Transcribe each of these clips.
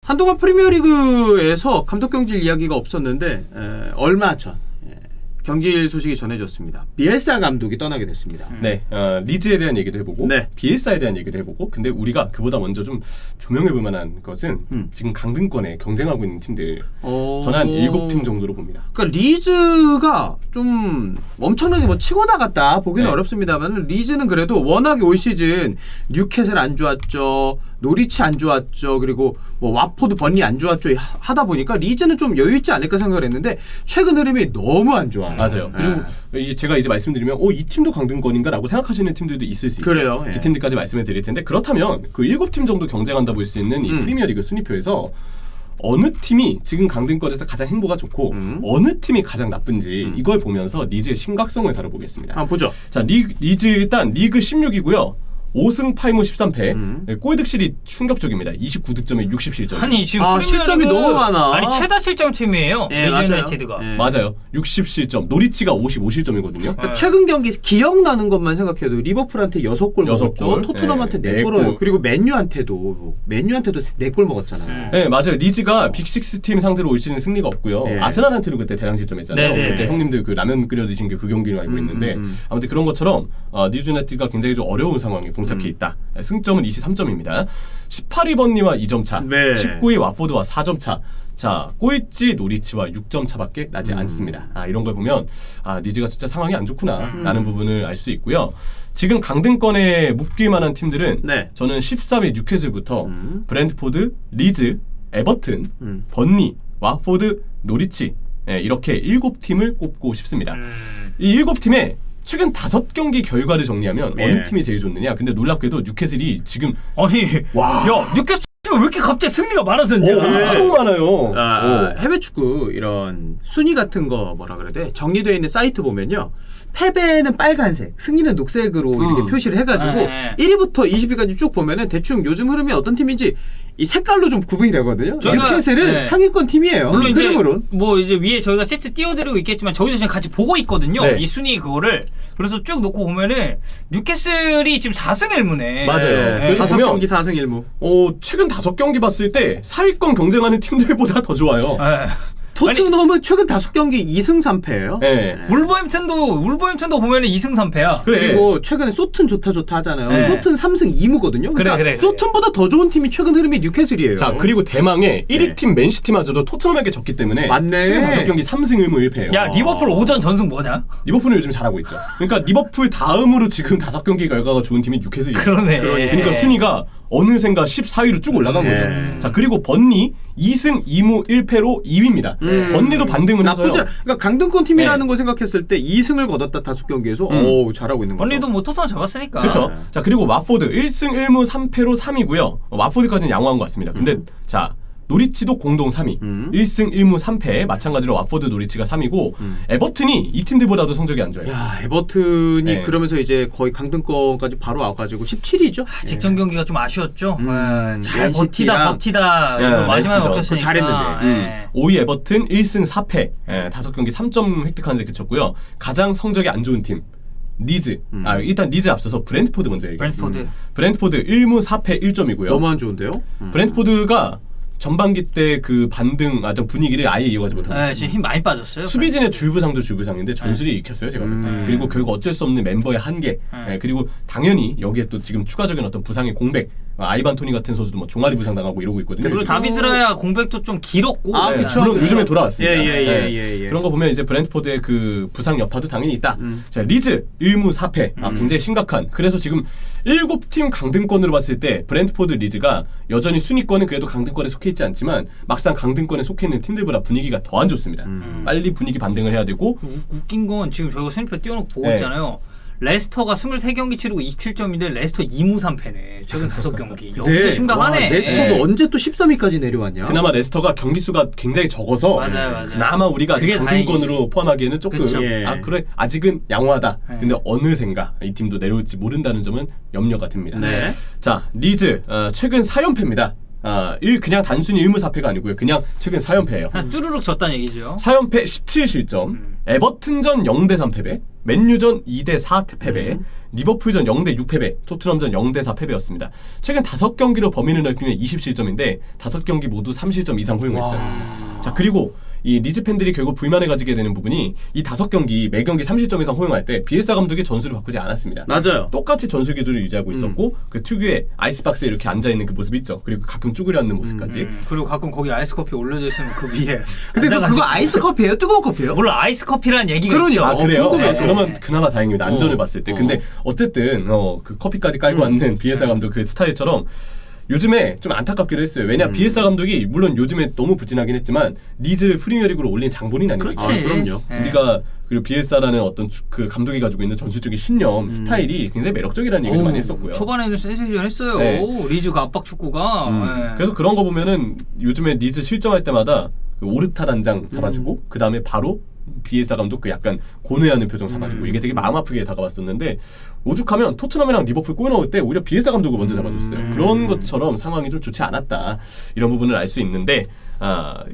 한동안 프리미어리그에서 감독 경질 이야기가 없었는데 얼마 전 경질 소식이 전해졌습니다. 비엘사 감독이 떠나게 됐습니다. 네, 리즈에 대한 얘기도 해보고 네. 비엘사에 대한 얘기도 해보고 근데 우리가 그보다 먼저 좀 조명해볼 만한 것은 지금 강등권에 경쟁하고 있는 팀들 저는 한 7팀 정도로 봅니다. 그러니까 리즈가 좀 엄청나게 뭐 치고 나갔다 보기는 네. 어렵습니다만 리즈는 그래도 워낙에 올 시즌 뉴캐슬 안 좋았죠. 노리치 안 좋았죠. 그리고 뭐 와포드 번리 안 좋았죠. 하다 보니까 리즈는 좀 여유 있지 않을까 생각을 했는데 최근 흐름이 너무 안 좋아요. 맞아요. 그리고 제가 이제 말씀드리면 이 팀도 강등권인가라고 생각하시는 팀들도 있을 수 있어요. 그래요. 그 팀들까지 말씀을 드릴 텐데 그렇다면 그 7팀 정도 경쟁한다 볼 수 있는 이 프리미어리그 순위표에서 어느 팀이 지금 강등권에서 가장 행보가 좋고 어느 팀이 가장 나쁜지 이걸 보면서 리즈의 심각성을 다뤄보겠습니다. 한번 보죠. 자, 리즈 일단 리그 16이고요. 5승 8무 13패. 골득실이 충격적입니다. 29득점에 60실점. 아니 지금 실점이 너무 많아. 아니 최다 실점 팀이에요. 예, 리즈 맞아요. 유나이티드가. 예. 맞아요. 60실점. 노리치가 55실점이거든요. 그러니까 최근 경기 기억나는 것만 생각해도 리버풀한테 6골 먹었죠. 6골. 토트넘한테 네, 4골. 골. 그리고 맨유한테도 4골 먹었잖아요. 네, 맞아요. 리즈가 빅6 팀 상대로 올 시즌 승리가 없고요. 예. 아스날한테도 그때 대량 실점했잖아요. 네네. 그때 형님들 그 라면 끓여 드신 게 그 경기로 알고 있는데 아무튼 그런 것처럼 리즈 유나이티드가 굉장히 좀 어려운 상황에 봉착해 있다. 승점은 23점입니다. 18위 번니와 2점 차, 네. 19위 와포드와 4점 차. 자, 꼴찌 노리치와 6점 차밖에 나지 않습니다. 이런 걸 보면 리즈가 진짜 상황이 안 좋구나라는 부분을 알 수 있고요. 지금 강등권에 묶일 만한 팀들은 네. 저는 14위 뉴캐슬부터 브랜트포드, 리즈, 에버튼, 번니, 와포드, 노리치 이렇게 7팀을 꼽고 싶습니다. 이 7팀에 최근 5경기 결과를 정리하면 어느 팀이 제일 좋느냐? 근데 놀랍게도 뉴캐슬이 지금 아니 와. 야 뉴캐슬 왜 이렇게 갑자기 승리가 많아졌냐? 엄청 많아요. 해외 축구 이런 순위 같은 거 뭐라 그래야 돼? 정리되어 있는 사이트 보면요. 패배는 빨간색, 승리는 녹색으로 이렇게 표시를 해가지고 네. 1위부터 20위까지 쭉 보면은 대충 요즘 흐름이 어떤 팀인지 이 색깔로 좀 구분이 되거든요. 뉴캐슬은 네. 상위권 팀이에요. 물론 이제 흐름으론. 뭐 이제 위에 저희가 세트 띄워드리고 있겠지만 저희도 지금 같이 보고 있거든요. 네. 이 순위 그거를. 그래서 쭉 놓고 보면은 뉴캐슬이 지금 4승 1무네. 맞아요. 그래서 5경기 4승 1무. 최근 5경기 봤을 때 4위권 경쟁하는 팀들보다 더 좋아요. 토트넘은 최근 5경기 2승 3패예요. 네. 울버햄튼도 보면은 2승 3패야. 그래. 그리고 최근에 소튼 좋다 하잖아요. 네. 소튼 3승 2무거든요. 그러니까 그래. 소튼보다 더 좋은 팀이 최근 흐름이 뉴캐슬이에요. 자, 그리고 대망의 1위 팀 맨시티마저도 토트넘에게 졌기 때문에 맞네. 지금 5경기 3승 1무 1패예요. 야 리버풀 오전 전승 뭐냐? 리버풀은 요즘 잘하고 있죠. 그러니까 리버풀 다음으로 지금 5경기 결과가 좋은 팀이 뉴캐슬이에요. 그러네. 그러니까 순위가 어느샌가 14위로 쭉 올라간 거죠. 자, 그리고 번니 2승 2무 1패로 2위입니다. 번니도 반등을 해서요. 나쁘지 않아. 그러니까 강등권 팀이라는 걸 생각했을 때 2승을 거뒀다 5경기에서 오, 잘하고 있는 거죠. 번리도 뭐 토트넘 잡았으니까. 그렇죠. 자, 그리고 와포드 1승 1무 3패로 3위고요. 와포드까지는 양호한 것 같습니다. 근데 자, 노리치도 공동 3위. 1승 1무 3패. 마찬가지로 와포드 노리치가 3위고 에버튼이 이 팀들보다도 성적이 안 좋아요. 야, 에버튼이 네. 그러면서 이제 거의 강등권까지 바로 와가지고 17위죠. 직전 경기가 좀 아쉬웠죠. 잘 맨시티랑. 버티다 네, 마지막에 맨시티죠. 먹혔으니까. 잘했는데. 5위 에버튼 1승 4패. 5경기 3점 획득하는 데 그쳤고요. 가장 성적이 안 좋은 팀. 리즈. 일단 리즈 앞서서 브랜트포드 먼저 얘기해요. 브랜트포드 1무 4패 1점이고요. 너무 안 좋은데요? 브랜트포드가 전반기 때 그 반등 좀 분위기를 아예 이어가지 못하고 네, 지금 힘 많이 빠졌어요. 수비진의 줄부상도 줄부상인데 전술이 익혔어요 제가 볼 때. 그리고 결국 어쩔 수 없는 멤버의 한계. 그리고 당연히 여기에 또 지금 추가적인 어떤 부상의 공백. 아이반 토니 같은 선수도 뭐 종아리 부상 당하고 이러고 있거든요. 그리고 요즘. 다비드라야 공백도 좀 길었고. 그쵸. 물론 그쵸. 요즘에 돌아왔습니다. 예. 그런 거 보면 이제 브랜트포드의 그 부상 여파도 당연히 있다. 자, 리즈 1무 4패. 굉장히 심각한. 그래서 지금 7팀 강등권으로 봤을 때 브랜트포드 리즈가 여전히 순위권은 그래도 강등권에 속해 있지 않지만 막상 강등권에 속해 있는 팀들보다 분위기가 더 안 좋습니다. 빨리 분위기 반등을 해야 되고. 웃긴 건 지금 저희가 순위표 띄워놓고 보고 네. 있잖아요. 레스터가 23경기 치르고 27점인데 레스터 2무 3패네. 최근 5경기. 여기도 네. 심각하네. 와, 레스터도 언제 또 13위까지 내려왔냐? 그나마 레스터가 경기 수가 굉장히 적어서 맞아요. 그나마 우리가 아직 그게 강등권으로 다행이지. 포함하기에는 조금 그쵸. 예. 그래 아직은 양호하다. 네. 근데 어느샌가 이 팀도 내려올지 모른다는 점은 염려가 됩니다. 네. 자, 리즈 최근 4연패입니다. 그냥 단순히 1무4패가 아니고요. 그냥 최근 4연패예요. 그냥 쭈르륵 졌다는 얘기죠. 4연패 17실점, 에버튼전 0대3 패배, 맨유전 2대4 패배, 리버풀전 0대6 패배, 토트넘전 0대4 패배였습니다. 최근 5경기로 범인을 넓히면 20실점인데 5경기 모두 3실점 이상 허용했어요. 자, 그리고 이 리즈 팬들이 결국 불만을 가지게 되는 부분이 이 5경기 매 경기 30점 이상 허용할 때 비엘사 감독이 전술을 바꾸지 않았습니다. 맞아요. 똑같이 전술 기조를 유지하고 있었고 그 특유의 아이스박스에 이렇게 앉아있는 그 모습 있죠. 그리고 가끔 쭈그려 앉는 모습까지. 그리고 가끔 거기 아이스 커피 올려져 있으면 그 위에 근데 그거 아이스 커피예요? 뜨거운 커피예요? 물론 아이스 커피라는 얘기가 그러니까. 있어. 아, 그래요? 궁금해서. 그러면 그나마 다행입니다. 안전을 봤을 때. 근데 어쨌든 그 커피까지 깔고 앉는 비엘사 감독 그 스타일처럼 요즘에 좀 안타깝기도 했어요. 왜냐 비엘사 감독이 물론 요즘에 너무 부진하긴 했지만 리즈를 프리미어리그로 올린 장본인 아닙니까? 그렇지. 그럼요. 네. 우리가 그리고 비엘사라는 어떤 그 감독이 가지고 있는 전술적인 신념, 스타일이 굉장히 매력적이라는 얘기를 많이 했었고요. 초반에는 센세이션했어요. 네. 리즈가 압박 축구가. 네. 그래서 그런 거 보면은 요즘에 리즈 실점할 때마다 그 오르타 단장 잡아주고 그 다음에 바로 비엘사 감독 그 약간 고뇌하는 표정 잡아주고 이게 되게 마음 아프게 다가왔었는데 오죽하면 토트넘이랑 리버풀 골 넣을 때 오히려 비엘사 감독을 먼저 잡아줬어요. 그런 것처럼 상황이 좀 좋지 않았다 이런 부분을 알 수 있는데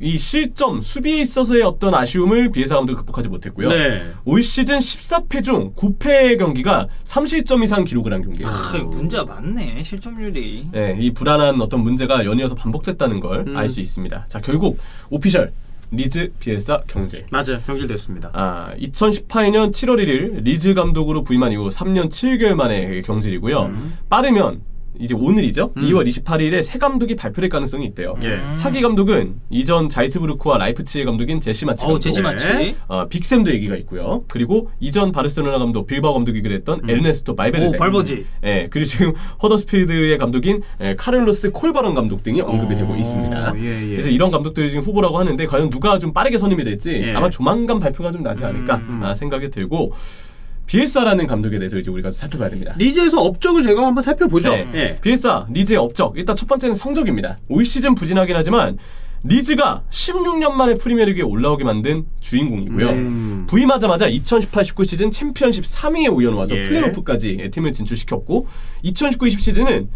이 실점 수비에 있어서의 어떤 아쉬움을 비엘사 감독이 극복하지 못했고요. 네. 올 시즌 14패 중 9패 경기가 3실점 이상 기록을 한 경기예요. 문제가 많네 실점률이. 네, 이 불안한 어떤 문제가 연이어서 반복됐다는 걸 알 수 있습니다. 자, 결국 오피셜 리즈 비엘사 경질. 맞아요. 경질됐습니다. 2018년 7월 1일 리즈 감독으로 부임한 이후 3년 7개월 만에 경질이고요. 빠르면 이제 오늘이죠. 2월 28일에 새 감독이 발표될 가능성이 있대요. 차기 감독은 이전 자이스부르크와 라이프치히 감독인 제시 마치 감독. 제시 마치. 빅샘도 얘기가 있고요. 그리고 이전 바르셀로나 감독 빌바오 감독이기도 했던 에르네스토 발베르데. 발버지. 그리고 지금 허더스필드의 감독인 카를로스 콜바론 감독 등이 언급이 되고 있습니다. 그래서 이런 감독들이 지금 후보라고 하는데 과연 누가 좀 빠르게 선임이 될지 아마 조만간 발표가 좀 나지 않을까 생각이 들고 비엘사라는 감독에 대해서 이제 우리가 살펴봐야 됩니다. 리즈에서 업적을 제가 한번 살펴보죠. 네. 비엘사 리즈의 업적 일단 첫 번째는 성적입니다. 올 시즌 부진하긴 하지만 리즈가 16년 만에 프리미어리그에 올라오게 만든 주인공이고요. 부임하자마자 2018-19 시즌 챔피언십 3위에 우연와서 플레이오프까지 팀을 진출시켰고 2019-20 시즌은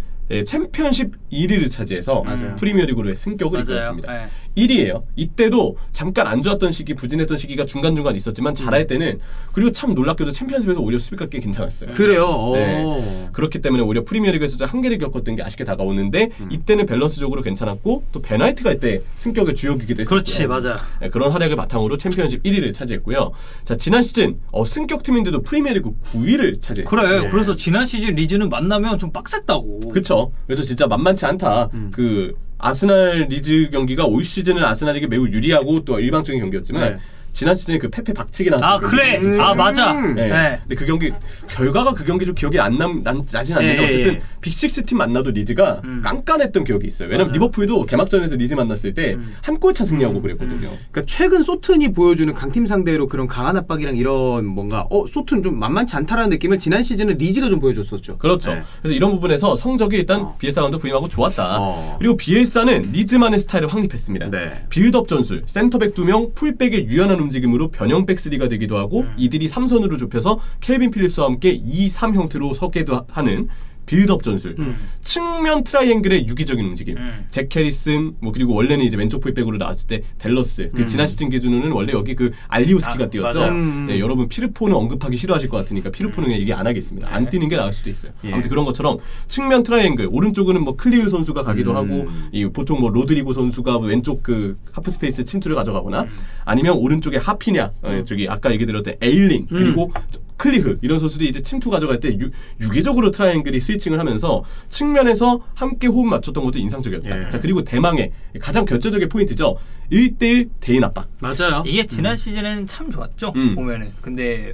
챔피언십 1위를 차지해서 프리미어리그로의 승격을 이끌었습니다. 1위예요. 이때도 잠깐 안 좋았던 시기, 부진했던 시기가 중간중간 있었지만 잘할 때는 그리고 참 놀랍게도 챔피언십에서 오히려 수비가 꽤 괜찮았어요. 그래요. 네. 그렇기 때문에 오히려 프리미어리그에서 좀 한계를 겪었던 게 아쉽게 다가오는데 이때는 밸런스적으로 괜찮았고 또 베나이트가 이때 승격의 주역이기도 했어요. 그렇지, 맞아. 네, 그런 활약을 바탕으로 챔피언십 1위를 차지했고요. 자, 지난 시즌 승격팀인데도 프리미어리그 9위를 차지했어요. 그래. 그래서 지난 시즌 리즈는 만나면 좀 빡셌다고. 그렇죠. 그래서 진짜 만만치 않다. 그 아스날 리즈 경기가 올 시즌은 아스날에게 매우 유리하고 또 일방적인 경기였지만 지난 시즌에 그 페페 박치기 나왔던 그래. 맞아. 네. 근데 그 경기 결과가 그 경기 좀 기억이 나진 않는데 어쨌든 빅식스 팀 만나도 리즈가 깐깐했던 기억이 있어요. 왜냐면 리버풀도 개막전에서 리즈 만났을 때 한 골차 승리하고 그랬거든요. 그러니까 최근 소튼이 보여주는 강팀 상대로 그런 강한 압박이랑 이런 뭔가 소튼 좀 만만치 않다라는 느낌을 지난 시즌은 리즈가 좀 보여줬었죠. 그렇죠. 네. 그래서 이런 부분에서 성적이 일단 비엘사 감독 부임하고 좋았다. 그리고 비엘사는 리즈만의 스타일을 확립했습니다. 빌드업 전술, 센터백 2명, 풀백의 유연한 움직임으로 변형 백스리가 되기도 하고 이들이 3선으로 좁혀서 켈빈 필립스와 함께 2-3 형태로 서기도 하는 빌드업 전술, 측면 트라이앵글의 유기적인 움직임, 잭 해리슨, 그리고 원래는 이제 왼쪽 풀백으로 나왔을 때 델러스, 그 지난 시즌 기준으로는 원래 여기 그 알리우스키가 뛰었죠. 네, 여러분 피르포는 언급하기 싫어하실 것 같으니까 피르포는 그냥 얘기 안 하겠습니다. 안 뛰는 게 나을 수도 있어요. 아무튼 그런 것처럼 측면 트라이앵글, 오른쪽은 클리우 선수가 가기도 하고, 보통 로드리고 선수가 왼쪽 그 하프 스페이스 침투를 가져가거나, 아니면 오른쪽에 하피냐, 저기 아까 얘기 드렸던 에일링, 그리고 클리흐 이런 선수들이 이제 침투 가져갈 때 유기적으로 트라이앵글이 스위칭을 하면서 측면에서 함께 호흡 맞췄던 것도 인상적이었다. 자, 그리고 대망의 가장 결정적인 포인트죠. 1대1 대인 압박. 맞아요. 이게 지난 시즌에는 참 좋았죠. 보면은. 근데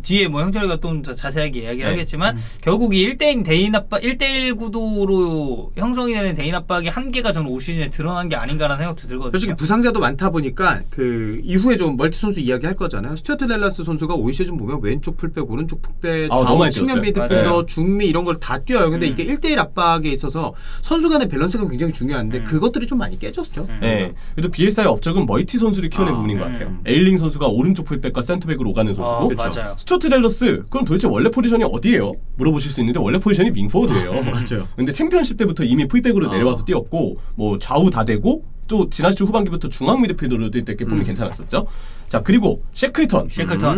뒤에 형철이가 좀 자세하게 이야기를 하겠지만 결국 이 1대1 대인 압박, 1대1 구도로 형성이 되는 대인 압박의 한계가 저는 올 시즌에 드러난 게 아닌가라는 생각도 들거든요. 솔직히 부상자도 많다 보니까 그 이후에 좀 멀티 선수 이야기 할 거잖아요. 스튜어트 델라스 선수가 올 시즌 보면 왼쪽 풀백, 오른쪽 풀백, 좌우 측면 미드필더, 중미 이런 걸 다 뛰어요. 근데 이게 1대1 압박에 있어서 선수 간의 밸런스가 굉장히 중요한데 그것들이 좀 많이 깨졌죠. 네. 그래도 비엘사의 업적은 멀티 선수를 키워낸 부분인 것 같아요. 에일링 선수가 오른쪽 풀백과 센터백으로 오가는 선수고 맞아요. 스튜어트 댈러스 그럼 도대체 원래 포지션이 어디예요? 물어보실 수 있는데 원래 포지션이 윙포워드예요. 맞아요. 근데 챔피언십 때부터 이미 풀백으로 내려와서 뛰었고 뭐 좌우 다 되고 또 지난 시즌 후반기부터 중앙 미드필더로도 이때 폼이 괜찮았었죠. 자 그리고 셰클턴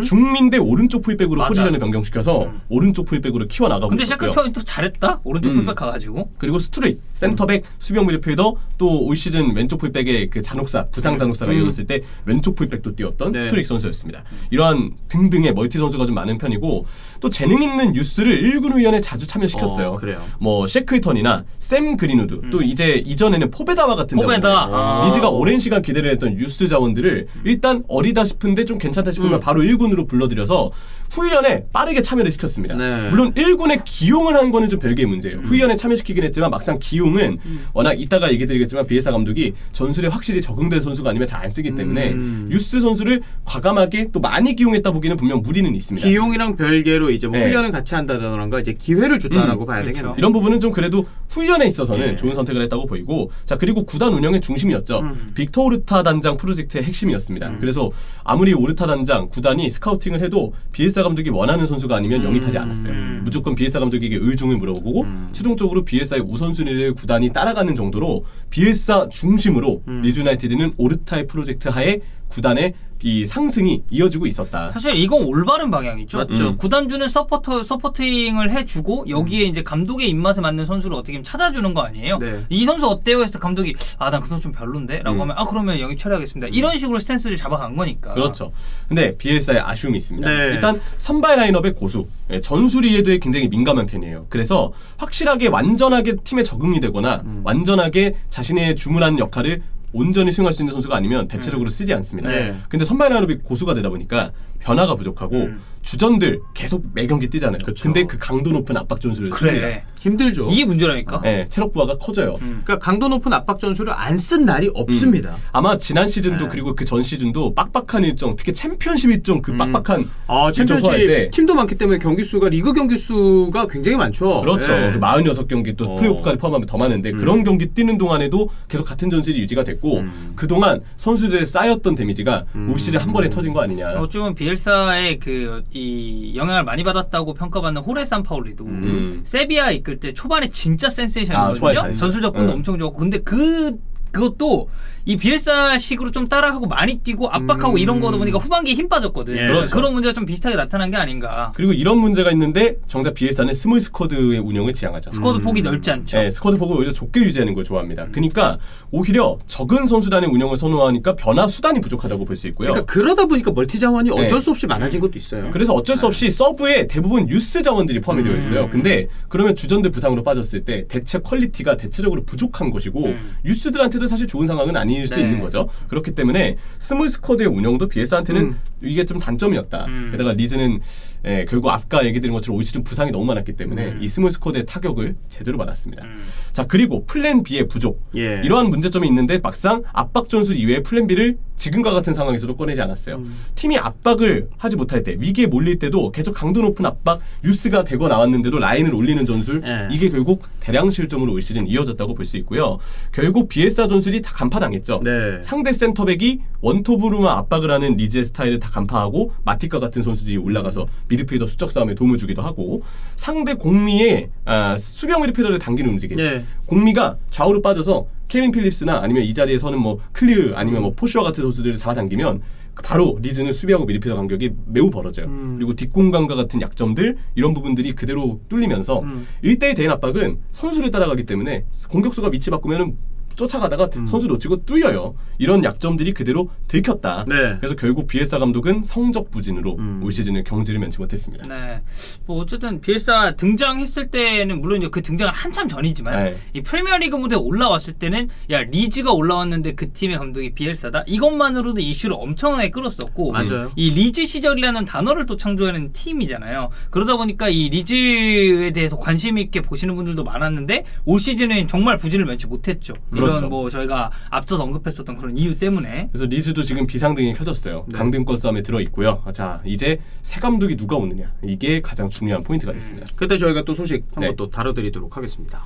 중민대 오른쪽 풀백으로 맞아. 포지션을 변경시켜서 오른쪽 풀백으로 키워나가고 근데 있었고요. 셰클턴이 또 잘했다. 오른쪽 풀백 가가지고. 그리고 스트레이트 센터백 수비형 미드필더 또 올 시즌 왼쪽 풀백의 그 잔혹사 부상 잔혹사가 이어졌을 때 왼쪽 풀백도 뛰었던 네. 스트레이트 선수였습니다. 이러한 등등의 멀티 선수가 좀 많은 편이고 또 재능 있는 유스를 1군 훈련에 자주 참여시켰어요. 그래요. 뭐 셰클턴이나 샘 그린우드 또 이제 이전에는 포베다와 같은 포베다. 자원들. 아. 리즈가 오랜 시간 기대를 했던 유스 자원들을 일단 어리다 싶은데 좀 괜찮다 싶으면 바로 1군으로 불러들여서 훈련에 빠르게 참여를 시켰습니다. 네. 물론 1군에 기용을 한 거는 좀 별개의 문제예요. 훈련에 참여시키긴 했지만 막상 기용은 워낙 이따가 얘기 드리겠지만 비에사 감독이 전술에 확실히 적응된 선수가 아니면 잘 안 쓰기 때문에 유스 선수를 과감하게 또 많이 기용했다 보기는 분명 무리는 있습니다. 기용이랑 별개로 이제 뭐 네. 훈련을 같이 한다던가 이제 기회를 줬다라고 봐야 그렇죠. 되겠네요. 이런 부분은 좀 그래도 훈련에 있어서는 예. 좋은 선택을 했다고 보이고 자 그리고 구단 운영의 중심이었죠. 빅터 오르타 단장 프로젝트의 핵심이었습니다. 그래서 아무리 오르타 단장 구단이 스카우팅을 해도 비에사 감독이 원하는 선수가 아니면 영입하지 않았어요. 무조건 비에사 감독에게 의중을 물어보고 최종적으로 비에사의 우선순위를 구단이 따라가는 정도로 비에사 중심으로 리즈 유나이티드는 오르타의 프로젝트 하에 구단의 이 상승이 이어지고 있었다. 사실 이건 올바른 방향이죠. 맞죠. 구단주는 서포팅을 해주고 여기에 이제 감독의 입맛에 맞는 선수를 어떻게 보면 찾아주는 거 아니에요. 네. 이 선수 어때요? 해서 감독이 난 그 선수 좀 별론데? 라고 하면 그러면 영입 처리하겠습니다. 이런 식으로 스탠스를 잡아간 거니까. 그렇죠. 근데 비엘사의 아쉬움이 있습니다. 네. 일단 선발 라인업의 고수, 전술이에도 굉장히 민감한 편이에요. 그래서 확실하게 완전하게 팀에 적응이 되거나 완전하게 자신의 주문한 역할을 온전히 수행할 수 있는 선수가 아니면 대체적으로 쓰지 않습니다. 네. 근데 선발 라인업이 고수가 되다 보니까 변화가 부족하고 주전들 계속 매 경기 뛰잖아요. 그쵸. 근데 그 강도 높은 압박 전술을 씁니다. 그래. 힘들죠. 이게 문제라니까. 네, 체력 부하가 커져요. 그러니까 강도 높은 압박 전술을 안 쓴 날이 없습니다. 아마 지난 시즌도 네. 그리고 그 전 시즌도 빡빡한 일정, 특히 챔피언십 일정 그 빡빡한 일정 소화할 챔피언십 때 팀도 많기 때문에 경기 수가 리그 경기 수가 굉장히 많죠. 그렇죠. 네. 그 46경기 또 플레이오프까지 포함하면 더 많은데 그런 경기 뛰는 동안에도 계속 같은 전술이 유지가 됐고 그동안 선수들의 쌓였던 데미지가 올 시즌 한 번에 터진 거 아니냐. 어쩌면 비엘사의 이 영향을 많이 받았다고 평가받는 호레 산파울리도 세비야 이끌 때 초반에 진짜 좋아요, 센세이션이거든요. 잘했어요. 전술 접근도 엄청 좋고 근데 그것도 이 비엘사식으로 좀 따라하고 많이 뛰고 압박하고 이런 거다 보니까 후반기에 힘 빠졌거든. 예, 그렇죠. 그런 문제가 좀 비슷하게 나타난 게 아닌가. 그리고 이런 문제가 있는데 정작 비엘사는 스몰 스쿼드의 운영을 지향하죠. 스쿼드 폭이 넓지 않죠. 네, 스쿼드 폭을 오히려 좁게 유지하는 걸 좋아합니다. 그러니까 오히려 적은 선수단의 운영을 선호하니까 변화 수단이 부족하다고 볼 수 있고요. 그러니까 그러다 보니까 멀티 자원이 네. 어쩔 수 없이 많아진 것도 있어요. 그래서 어쩔 수 없이 서브에 대부분 유스 자원들이 포함이 되어 있어요. 근데 그러면 주전들 부상으로 빠졌을 때 대체 퀄리티가 대체적으로 부족한 것이고 유스들한테도 사실 좋은 상황은 아닐 수 네. 있는 거죠. 그렇기 때문에 스몰 스쿼드의 운영도 비엘사한테는 이게 좀 단점이었다. 게다가 리즈는 결국 아까 얘기 드린 것처럼 올 시즌 부상이 너무 많았기 때문에 이 스몰 스쿼드의 타격을 제대로 받았습니다. 자 그리고 플랜 B의 부족. 예. 이러한 문제점이 있는데 막상 압박 전술 이외의 플랜 B를 지금과 같은 상황에서도 꺼내지 않았어요. 팀이 압박을 하지 못할 때 위기에 몰릴 때도 계속 강도 높은 압박 유스가 되고 나왔는데도 라인을 올리는 전술 예. 이게 결국 대량 실점으로 올 시즌 이어졌다고 볼 수 있고요. 결국 비에사 전술이 다 간파당했죠. 네. 상대 센터백이 원톱으로만 압박을 하는 리즈의 스타일을 다 간파하고 마틱과 같은 선수들이 올라가서 미드필더 수적 싸움에 도움을 주기도 하고 상대 공미의 수비형 미드필더를 당기는 움직임. 예. 공미가 좌우로 빠져서 케빈 필립스나 아니면 이 자리에 서는 뭐 클리르 아니면 뭐 포슈아 같은 선수들을 잡아당기면 바로 리즈는 수비하고 미드필더 간격이 매우 벌어져요. 그리고 뒷공간과 같은 약점들 이런 부분들이 그대로 뚫리면서 1대1 대인 압박은 선수를 따라가기 때문에 공격수가 위치 바꾸면은 쫓아가다가 선수 놓치고 뚫려요. 이런 약점들이 그대로 들켰다. 네. 그래서 결국 비엘사 감독은 성적 부진으로 올 시즌을 경지를 면치 못했습니다. 네. 뭐 어쨌든 비엘사 등장했을 때는 물론 이제 그 등장은 한참 전이지만 네. 이 프리미어리그 무대에 올라왔을 때는 야 리즈가 올라왔는데 그 팀의 감독이 비엘사다. 이것만으로도 이슈를 엄청나게 끌었었고 맞아요. 이 리즈 시절이라는 단어를 또 창조하는 팀이잖아요. 그러다 보니까 이 리즈에 대해서 관심 있게 보시는 분들도 많았는데 올 시즌은 정말 부진을 면치 못했죠. 그렇죠. 이런 뭐 저희가 앞서서 언급했었던 그런 이유 때문에. 그래서 리즈도 지금 비상등이 켜졌어요. 네. 강등권 싸움에 들어 있고요. 자 이제 새 감독이 누가 오느냐 이게 가장 중요한 포인트가 됐습니다. 그때 저희가 또 소식 한번 네. 또 다뤄드리도록 하겠습니다.